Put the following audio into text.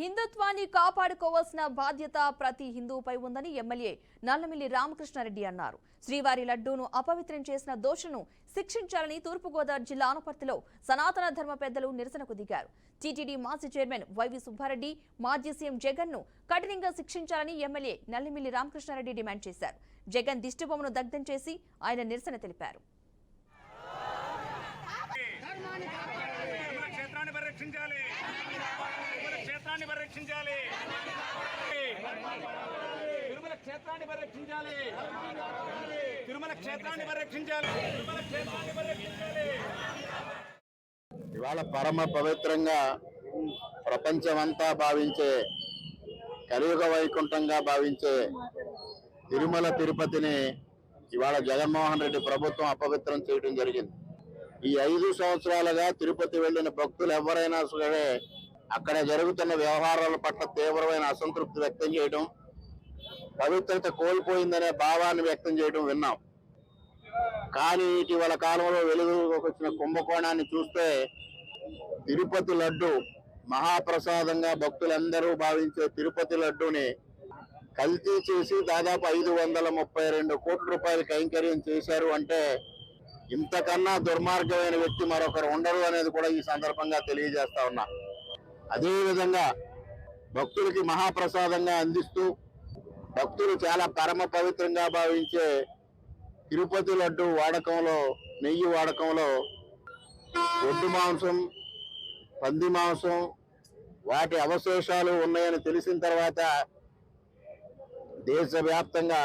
హిందుత్వాన్ని కాపాడుకోవాల్సిన బాధ్యత ప్రతి హిందువుపై ఉందని ఎమ్మెల్యే నల్లమిల్లి రామకృష్ణారెడ్డి అన్నారు. శ్రీవారి లడ్డూను అపవిత్రం చేసిన దోషులను శిక్షించాలని తూర్పుగోదావరి జిల్లా ఆనపర్తిలో సనాతన ధర్మ పెద్దలు నిరసనకు దిగారు. టీటీడీ మాజీ చైర్మన్ వైవి సుబ్బారెడ్డి, మాజీ సీఎం జగన్ ను కఠినంగా శిక్షించాలని ఎమ్మెల్యే నల్లమిల్లి రామకృష్ణారెడ్డి డిమాండ్ చేశారు. జగన్ దిష్టిబొమ్మను దగ్ధం చేసి ఆయన నిరసన తెలిపారు. ఇవాళ పరమ పవిత్రంగా ప్రపంచమంతా భావించే కలియుగ వైకుంఠంగా భావించే తిరుమల తిరుపతిని ఇవాళ జగన్మోహన్ రెడ్డి ప్రభుత్వం అపవిత్రం చేయడం జరిగింది. ఈ 5 సంవత్సరాలుగా తిరుపతి వెళ్లిన భక్తులు ఎవరైనా సరే అక్కడ జరుగుతున్న వ్యవహారాల పట్ల తీవ్రమైన అసంతృప్తి వ్యక్తం చేయడం, పవిత్రత కోల్పోయిందనే భావాన్ని వ్యక్తం చేయడం విన్నాం. కానీ ఇటీవల కాలంలో వెలుగులోకి వచ్చిన కుంభకోణాన్ని చూస్తే తిరుపతి లడ్డు మహాప్రసాదంగా భక్తులందరూ భావించే తిరుపతి లడ్డూని కల్తీ చేసి దాదాపు 532 కోట్ల రూపాయలు కైంకర్యం చేశారు అంటే ఇంతకన్నా దుర్మార్గమైన వ్యక్తి మరొకరు ఉండరు అనేది కూడా ఈ సందర్భంగా తెలియజేస్తా ఉన్నా. అదేవిధంగా భక్తులకి మహాప్రసాదంగా అందిస్తూ భక్తులు చాలా పరమ పవిత్రంగా భావించే తిరుపతి లడ్డు వాడకంలో, నెయ్యి వాడకంలో ఒడ్డు మాంసం, పంది మాంసం, వాటి అవశేషాలు ఉన్నాయని తెలిసిన తర్వాత దేశవ్యాప్తంగా